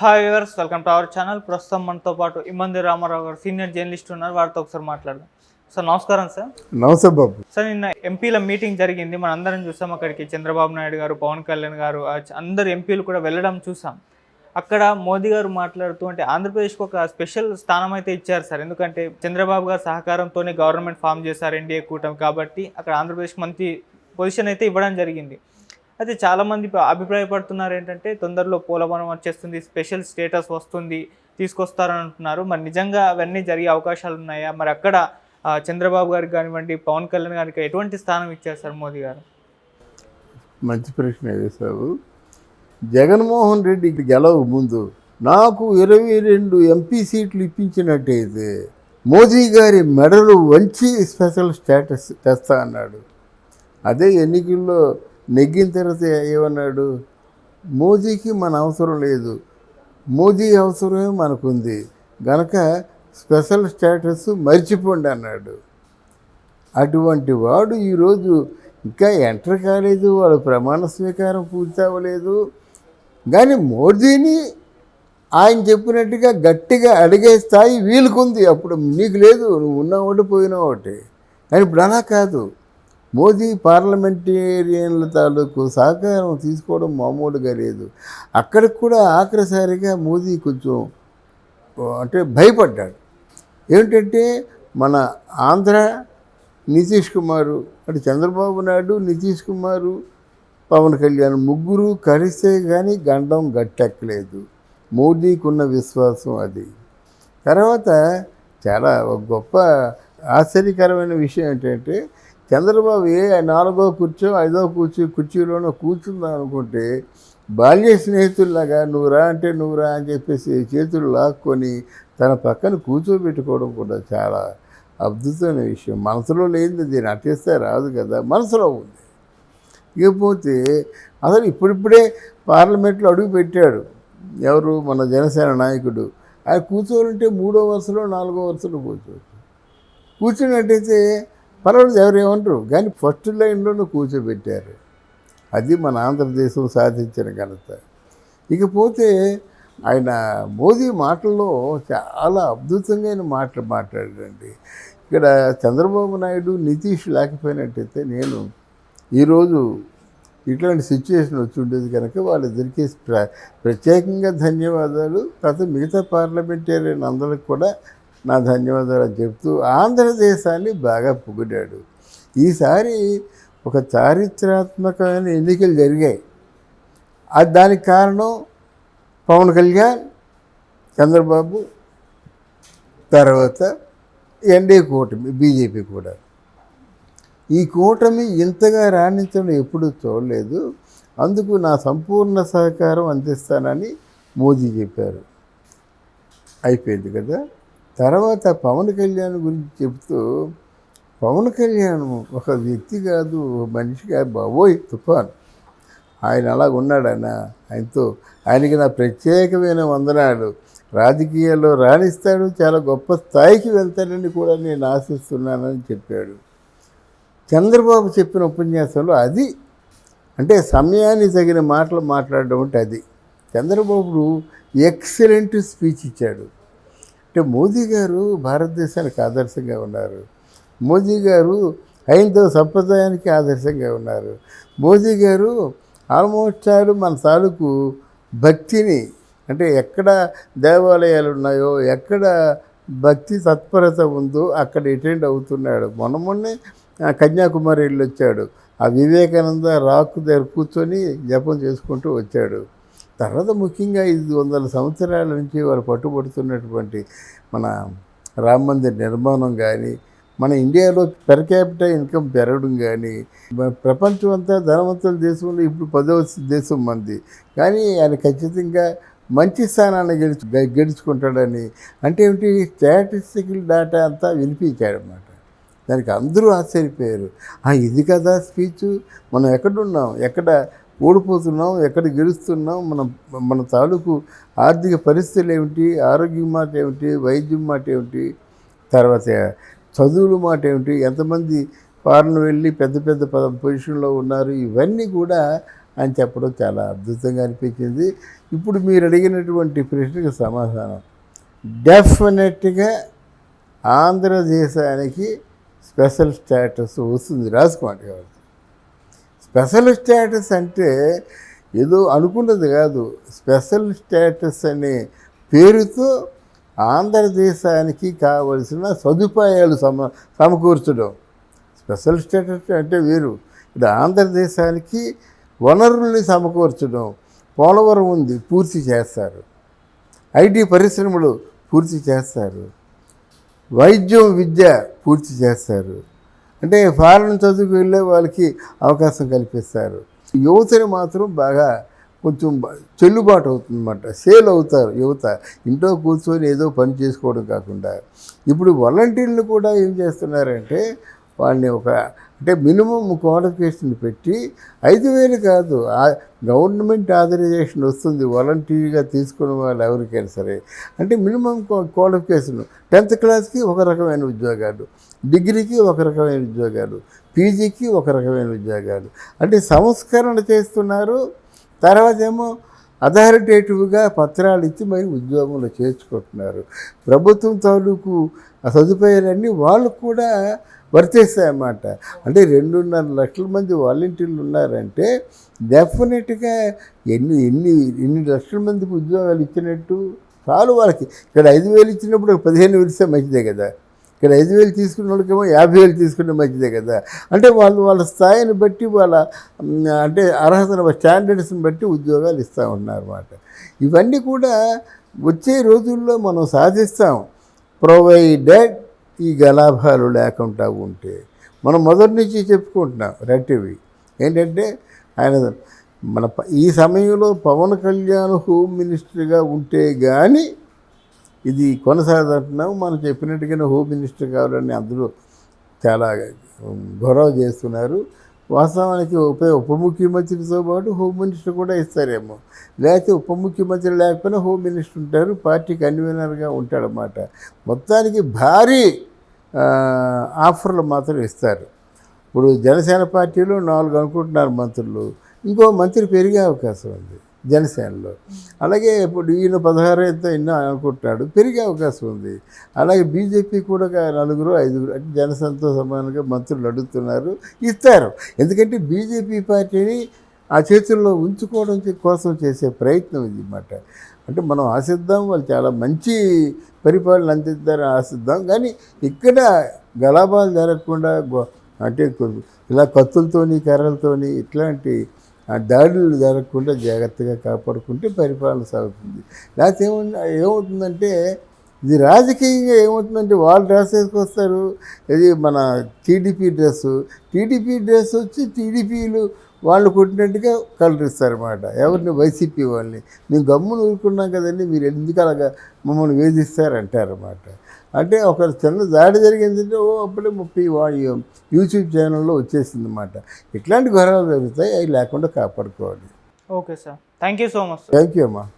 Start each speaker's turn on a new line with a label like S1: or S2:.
S1: Hi viewers, welcome to our channel. ప్రస్తుతం మనతో పాటు ఇమ్మంది రామారావు గారు సీనియర్ జర్నలిస్ట్ ఉన్నారు. వారితో ఒకసారి మాట్లాడదాం. సార్ నమస్కారం. సార్
S2: నమస్తే బాబు.
S1: సార్ నిన్న ఎంపీల మీటింగ్ జరిగింది, మన అందరం చూసాం. అక్కడికి చంద్రబాబు నాయుడు గారు, పవన్ కళ్యాణ్ గారు, అందరు ఎంపీలు కూడా వెళ్ళడం చూసాం. అక్కడ మోదీ గారు మాట్లాడుతూ అంటే ఆంధ్రప్రదేశ్కి ఒక స్పెషల్ స్థానం అయితే ఇచ్చారు సార్. ఎందుకంటే చంద్రబాబు గారు సహకారంతోనే గవర్నమెంట్ ఫామ్ చేశారు, ఎన్డీఏ కూటమి, కాబట్టి అక్కడ ఆంధ్రప్రదేశ్కి మంచి పొజిషన్ అయితే ఇవ్వడం జరిగింది. అయితే చాలామంది అభిప్రాయపడుతున్నారు ఏంటంటే తొందరలో పోలవరం వచ్చేస్తుంది, స్పెషల్ స్టేటస్ వస్తుంది, తీసుకొస్తారని అంటున్నారు. మరి నిజంగా అవన్నీ జరిగే అవకాశాలు ఉన్నాయా? మరి అక్కడ చంద్రబాబు గారికి కానివ్వండి, పవన్ కళ్యాణ్ గారికి ఎటువంటి స్థానం ఇచ్చారు సార్ మోదీ గారు?
S2: మంచి ప్రశ్న వేశావు. జగన్మోహన్ రెడ్డి గెలవు ముందు నాకు 22 ఎంపీ సీట్లు ఇప్పించినట్టయితే మోదీ గారి మెడలు వంచి స్పెషల్ స్టేటస్ తెస్తా అన్నాడు. అదే ఎన్నికల్లో నెగ్గిన తర్వాత ఏమన్నాడు? మోదీకి మన అవసరం లేదు, మోదీ అవసరమే మనకుంది గనక స్పెషల్ స్టేటస్ మర్చిపోండి అన్నాడు. అటువంటి వాడు ఈరోజు ఇంకా ఎంటర్ కాలేదు, వాడు ప్రమాణ స్వీకారం పూర్తి అవ్వలేదు. కానీ మోదీని ఆయన చెప్పినట్టుగా గట్టిగా అడిగే స్థాయి వీలుకుంది. అప్పుడు నీకు లేదు, నువ్వు ఉన్నా ఒకటి పోయినా ఒకటి. కానీ ఇప్పుడు అలా కాదు. మోదీ పార్లమెంటేరియన్ల తాలూకు సహకారం తీసుకోవడం మామూలుగా లేదు. అక్కడికి కూడా ఆఖరిసారిగా మోదీ కొంచెం అంటే భయపడ్డాడు. ఏమిటంటే మన ఆంధ్ర నితీష్ కుమారు, అంటే చంద్రబాబు నాయుడు, నితీష్ కుమారు, పవన్ కళ్యాణ్ ముగ్గురు కలిస్తే కానీ గండం గట్టెక్కలేదు. మోదీకి ఉన్న విశ్వాసం అది. తర్వాత చాలా గొప్ప ఆశ్చర్యకరమైన విషయం ఏంటంటే చంద్రబాబు 4వ కుర్చో 5వ కుర్చీలోనో కూర్చుందాం అనుకుంటే బాల్య స్నేహితుల్లాగా నువ్వు రా అంటే నువ్వు రా అని చెప్పేసి చేతులు లాక్కొని తన పక్కన కూర్చోబెట్టుకోవడం కూడా చాలా అద్భుతమైన విషయం. మనసులో లేనిది దీన్ని అట్టేస్తే రాదు కదా, మనసులో ఉంది. ఇకపోతే అసలు ఇప్పుడిప్పుడే పార్లమెంట్లో అడుగు పెట్టాడు ఎవరు, మన జనసేన నాయకుడు. ఆయన కూర్చోవాలంటే 3వ వరుసలో 4వ వరుసలో కూర్చున్నట్టయితే పర్వాలేదు, ఎవరు ఏమంటారు. కానీ ఫస్ట్ లైన్లోనూ కూర్చోబెట్టారు. అది మన ఆంధ్రదేశం సాధించిన ఘనత. ఇకపోతే ఆయన మోదీ మాటల్లో చాలా అద్భుతంగా మాట్లాడాడండి. ఇక్కడ చంద్రబాబు నాయుడు, నితీష్ లేకపోయినట్టయితే నేను ఈరోజు ఇట్లాంటి సిచ్యువేషన్ వచ్చి ఉండేది కనుక వాళ్ళిద్దరికీ ప్రత్యేకంగా ధన్యవాదాలు. తర్వాత మిగతా పార్లమెంటేరియన్ అందరికి కూడా నా ధన్యవాదాలు అని చెప్తూ ఆంధ్రదేశాన్ని బాగా పొగిడాడు. ఈసారి ఒక చారిత్రాత్మకమైన ఎన్నికలు జరిగాయి. దానికి కారణం పవన్ కళ్యాణ్, చంద్రబాబు, తర్వాత ఎన్డీఏ కూటమి, బీజేపీ కూడా. ఈ కూటమి ఇంతగా రాణించడం ఎప్పుడూ చూడలేదు. అందుకు నా సంపూర్ణ సహకారం అందిస్తానని మోదీ చెప్పారు. అయిపోయింది కదా. తర్వాత పవన్ కళ్యాణ్ గురించి చెప్తూ, పవన్ కళ్యాణ్ ఒక వ్యక్తి కాదు, మనిషి కాదు బాబోయ్, తుఫాన్. ఆయన అలాగ ఉన్నాడన్న ఆయనకి నా ప్రత్యేకమైన వందనాలు. రాజకీయాల్లో రాణిస్తాడు, చాలా గొప్ప స్థాయికి వెళ్తాడని కూడా నేను ఆశిస్తున్నానని చెప్పాడు. చంద్రబాబు చెప్పిన ఉపన్యాసంలో అది అంటే సమయానికి తగిన మాటలు మాట్లాడడం అంటే అది. చంద్రబాబు ఎక్సలెంట్ స్పీచ్ ఇచ్చాడు. అంటే మోదీ గారు భారతదేశానికి ఆదర్శంగా ఉన్నారు. మోదీ గారు హైందవ సంప్రదాయానికి ఆదర్శంగా ఉన్నారు. మోదీ గారు ఆల్మోస్ట్ మన తాలూకు భక్తిని, అంటే ఎక్కడ దేవాలయాలు ఉన్నాయో, ఎక్కడ భక్తి తత్పరత ఉందో అక్కడ అటెండ్ అవుతున్నాడు. మొన్నే కన్యాకుమారి వెళ్ళి వచ్చాడు. ఆ వివేకానంద రాక్ దగ్గర కూర్చొని జపం చేసుకుంటూ వచ్చాడు. తర్వాత ముఖ్యంగా 500 సంవత్సరాల నుంచి వారు పట్టుబడుతున్నటువంటి మన రామ మందిర్ నిర్మాణం కానీ, మన ఇండియాలో పెర్ క్యాపిటల్ ఇన్కమ్ పెరగడం కానీ, ప్రపంచం అంతా ధనవంతుల దేశంలో ఇప్పుడు 10వ దేశం మంది. కానీ ఆయన ఖచ్చితంగా మంచి స్థానాన్ని గెలుచుకుంటాడని, అంటే ఏమిటి, స్టాటిస్టికల్ డేటా అంతా వినిపించాడన్నమాట. దానికి అందరూ ఆశ్చర్యపోయారు. ఇది కదా స్పీచ్, మనం ఎక్కడున్నాం, ఎక్కడ ఓడిపోతున్నాం, ఎక్కడ గెలుస్తున్నాం, మన తాలూకు ఆర్థిక పరిస్థితులు ఏమిటి, ఆరోగ్యం మాట ఏమిటి, వైద్యం మాట ఏమిటి, తర్వాత చదువుల మాట ఏమిటి, ఎంతమంది ఫారెన్ వెళ్ళి పెద్ద పెద్ద పొజిషన్లో ఉన్నారు, ఇవన్నీ కూడా అని చెప్పడం చాలా అద్భుతంగా అనిపించింది. ఇప్పుడు మీరు అడిగినటువంటి ప్రశ్నకు సమాధానం డెఫినెట్గా ఆంధ్రదేశానికి స్పెషల్ స్టేటస్ వస్తుంది. రాసుకోండి. కాబట్టి స్పెషల్ స్టేటస్ అంటే ఏదో అనుకున్నది కాదు. స్పెషల్ స్టేటస్ అనే పేరుతో ఆంధ్రదేశానికి కావలసిన సదుపాయాలు సమకూర్చడం. స్పెషల్ స్టేటస్ అంటే వేరు. ఇక్కడ ఆంధ్రదేశానికి వనరుల్ని సమకూర్చడం. పోలవరం ఉంది, పూర్తి చేస్తారు. ఐటీ పరిశ్రమలు పూర్తి చేస్తారు. వైద్యం, విద్య పూర్తి చేస్తారు. అంటే ఫారెన్ చదువుకు వెళ్ళే వాళ్ళకి అవకాశం కల్పిస్తారు. యువతని మాత్రం బాగా కొంచెం చెల్లుబాటు అవుతుందన్నమాట. సేల్ అవుతారు యువత. ఇంట్లో కూర్చొని ఏదో పని చేసుకోవడం కాకుండా ఇప్పుడు వాలంటీర్లు కూడా ఏం చేస్తున్నారంటే వాళ్ళని అంటే మినిమం క్వాలిఫికేషన్ పెట్టి 5,000 కాదు, గవర్నమెంట్ ఆథరైజేషన్ వస్తుంది వాలంటీర్గా తీసుకునే వాళ్ళు ఎవరికైనా సరే. అంటే మినిమం క్వాలిఫికేషన్ 10th క్లాస్కి ఒక రకమైన ఉద్యోగాలు, డిగ్రీకి ఒక రకమైన ఉద్యోగాలు, పీజీకి ఒక రకమైన ఉద్యోగాలు. అంటే సంస్కరణ చేస్తున్నారు. తర్వాత ఏమో అథారిటేటివ్గా పత్రాలు ఇచ్చి మరి ఉద్యోగంలో చేర్చుకుంటున్నారు. ప్రభుత్వం తాలూకు ఆ సదుపాయాలన్నీ వాళ్ళు కూడా వర్తిస్తాయన్నమాట. అంటే 2.5 లక్షల మంది వాలంటీర్లు ఉన్నారంటే డెఫినెట్గా ఎన్ని లక్షల మందికి ఉద్యోగాలు ఇచ్చినట్టు చాలు వాళ్ళకి. ఇక్కడ 5,000 ఇచ్చినప్పుడు 15,000 ఇస్తే మంచిదే కదా. ఇక్కడ 5,000 తీసుకున్న వాళ్ళకేమో 50,000 తీసుకునే మంచిదే కదా. అంటే వాళ్ళ స్థాయిని బట్టి వాళ్ళ అంటే అర్హతను స్టాండర్డ్స్ని బట్టి ఉద్యోగాలు ఇస్తూ ఉన్నారు అన్నమాట. ఇవన్నీ కూడా వచ్చే రోజుల్లో మనం సాధిస్తాం, ప్రొవైడెడ్ ఈ గలాభాలు లేకుండా ఉంటే. మనం మొదటి నుంచి చెప్పుకుంటున్నాం రెట్టివి ఏంటంటే ఆయన ఈ సమయంలో పవన్ కళ్యాణ్ హోమ్ మినిస్టర్గా ఉంటే కానీ ఇది కొనసాగుతున్నాం. మనం చెప్పినట్టుగానే హోమ్ మినిస్టర్ కావాలని అందరూ చాలా గొడవ చేస్తున్నారు. వాస్తవానికి ఉప ముఖ్యమంత్రితో పాటు హోమ్ మినిస్టర్ కూడా ఇస్తారేమో. లేకపోతే ఉప ముఖ్యమంత్రి లేకపోయినా హోమ్ మినిస్టర్ ఉంటారు, పార్టీ కన్వీనర్గా ఉంటాడన్నమాట. మొత్తానికి భారీ ఆఫర్లు మాత్రం ఇస్తారు. ఇప్పుడు జనసేన పార్టీలో 4 అనుకుంటున్నారు మంత్రులు, ఇంకో మంత్రి పెరిగే అవకాశం ఉంది జనసేనలో. అలాగే ఇప్పుడు ఈయన 16 ఎంతో ఎన్నో అనుకుంటున్నాడు, పెరిగే అవకాశం ఉంది. అలాగే బీజేపీ కూడా 4-5 అంటే జనసేనతో సమానంగా మంత్రులు అడుగుతున్నారు, ఇస్తారు. ఎందుకంటే బీజేపీ పార్టీని ఆ చేతుల్లో ఉంచుకోవడం కోసం చేసే ప్రయత్నం ఇది అన్నమాట. అంటే మనం ఆశిద్దాం, వాళ్ళు చాలా మంచి పరిపాలన అందిద్దారని ఆశిద్దాం. కానీ ఇక్కడ గలాభాలు జరగకుండా అంటే ఇలా కత్తులతోని కర్రలతోని ఇట్లాంటి దాడులు జరగకుండా జాగ్రత్తగా కాపాడుకుంటే పరిపాలన సాగుతుంది. లేకపోతే ఏమవుతుందంటే ఇది రాజకీయంగా ఏమవుతుందంటే వాళ్ళు డ్రెస్ వేసుకొస్తారు. ఇది మన టీడీపీ డ్రెస్ వచ్చి టీడీపీలు వాళ్ళు కొట్టినట్టుగా కలరిస్తారన్నమాట. ఎవరిని? వైసీపీ వాళ్ళని. మేము గమ్మును ఊరుకున్నాం కదండి, మీరు ఎందుకు అలాగా మమ్మల్ని వేధిస్తారంటారన్నమాట. అంటే ఒక చిన్న దాడి జరిగిందంటే అప్పుడే 30 యూట్యూబ్ ఛానల్లో వచ్చేసింది అన్నమాట. ఇట్లాంటి గొడవలు జరుగుతాయి, అవి లేకుండా కాపాడుకోవాలి.
S1: Okay sir, thank you so much.
S2: Thank you అమ్మా.